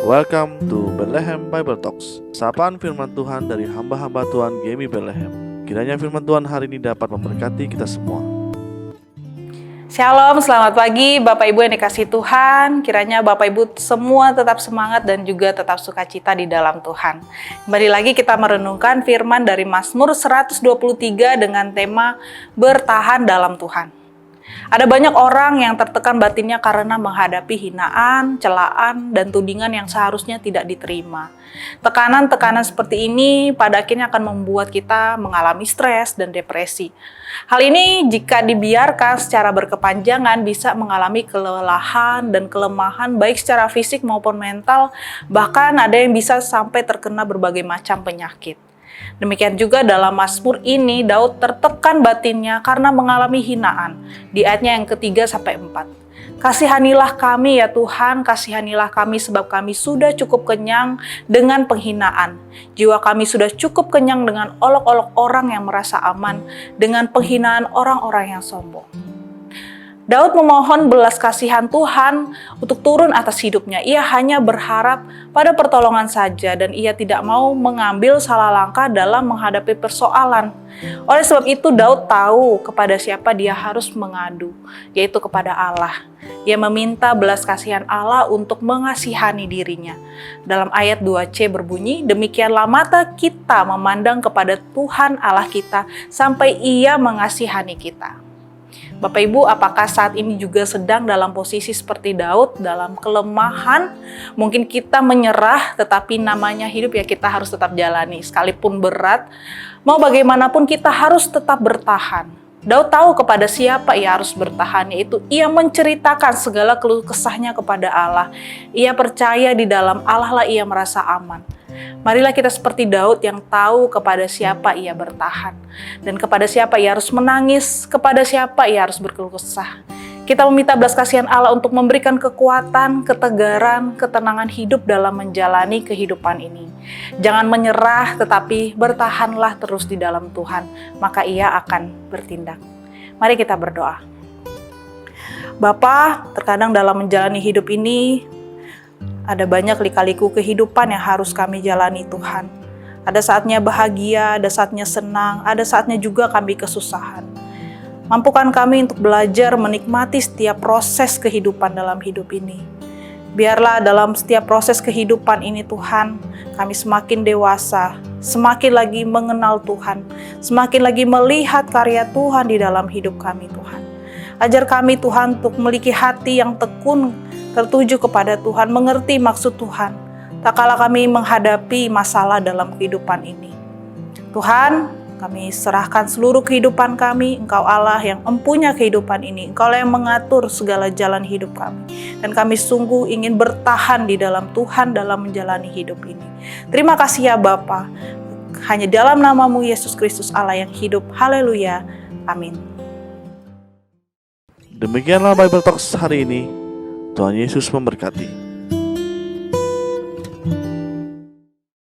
Welcome to Bethlehem Bible Talks. Sapaan firman Tuhan dari hamba-hamba Tuhan GMI Bethlehem. Kiranya firman Tuhan hari ini dapat memberkati kita semua. Shalom, selamat pagi Bapak Ibu yang dikasihi Tuhan. Kiranya Bapak Ibu semua tetap semangat dan juga tetap sukacita di dalam Tuhan. Kembali lagi kita merenungkan firman dari Mazmur 123 dengan tema bertahan dalam Tuhan. Ada banyak orang yang tertekan batinnya karena menghadapi hinaan, celaan, dan tudingan yang seharusnya tidak diterima. Tekanan-tekanan seperti ini pada akhirnya akan membuat kita mengalami stres dan depresi. Hal ini jika dibiarkan secara berkepanjangan bisa mengalami kelelahan dan kelemahan baik secara fisik maupun mental, bahkan ada yang bisa sampai terkena berbagai macam penyakit. Demikian juga dalam Mazmur ini, Daud tertekan batinnya karena mengalami hinaan. Di ayatnya yang ketiga sampai 4. Kasihanilah kami ya Tuhan, kasihanilah kami sebab kami sudah cukup kenyang dengan penghinaan. Jiwa kami sudah cukup kenyang dengan olok-olok orang yang merasa aman, dengan penghinaan orang-orang yang sombong. Daud memohon belas kasihan Tuhan untuk turun atas hidupnya. Ia hanya berharap pada pertolongan saja dan ia tidak mau mengambil salah langkah dalam menghadapi persoalan. Oleh sebab itu Daud tahu kepada siapa dia harus mengadu, yaitu kepada Allah. Ia meminta belas kasihan Allah untuk mengasihani dirinya. Dalam ayat 2c berbunyi, demikianlah mata kita memandang kepada Tuhan Allah kita sampai ia mengasihani kita. Bapak Ibu, apakah saat ini juga sedang dalam posisi seperti Daud, dalam kelemahan? Mungkin kita menyerah, tetapi namanya hidup ya kita harus tetap jalani. Sekalipun berat, mau bagaimanapun kita harus tetap bertahan. Daud tahu kepada siapa ia harus bertahan, yaitu ia menceritakan segala keluh kesahnya kepada Allah. Ia percaya di dalam Allah lah ia merasa aman. Marilah kita seperti Daud yang tahu kepada siapa ia bertahan dan kepada siapa ia harus menangis, kepada siapa ia harus berkeluh kesah. Kita meminta belas kasihan Allah untuk memberikan kekuatan, ketegaran, ketenangan hidup dalam menjalani kehidupan ini. Jangan menyerah, tetapi bertahanlah terus di dalam Tuhan, maka ia akan bertindak. Mari kita berdoa. Bapa, terkadang dalam menjalani hidup ini, ada banyak lika-liku kehidupan yang harus kami jalani Tuhan. Ada saatnya bahagia, ada saatnya senang, ada saatnya juga kami kesusahan. Mampukan kami untuk belajar menikmati setiap proses kehidupan dalam hidup ini. Biarlah dalam setiap proses kehidupan ini Tuhan, kami semakin dewasa, semakin lagi mengenal Tuhan, semakin lagi melihat karya Tuhan di dalam hidup kami Tuhan. Ajar kami Tuhan untuk memiliki hati yang tekun, tertuju kepada Tuhan, mengerti maksud Tuhan, tak kala kami menghadapi masalah dalam kehidupan ini. Tuhan, kami serahkan seluruh kehidupan kami, Engkau Allah yang mempunyai kehidupan ini, Engkau yang mengatur segala jalan hidup kami. Dan kami sungguh ingin bertahan di dalam Tuhan dalam menjalani hidup ini. Terima kasih ya Bapa, hanya dalam nama-Mu Yesus Kristus Allah yang hidup. Haleluya, amin. Demikianlah Bible Talks hari ini. Tuhan Yesus memberkati.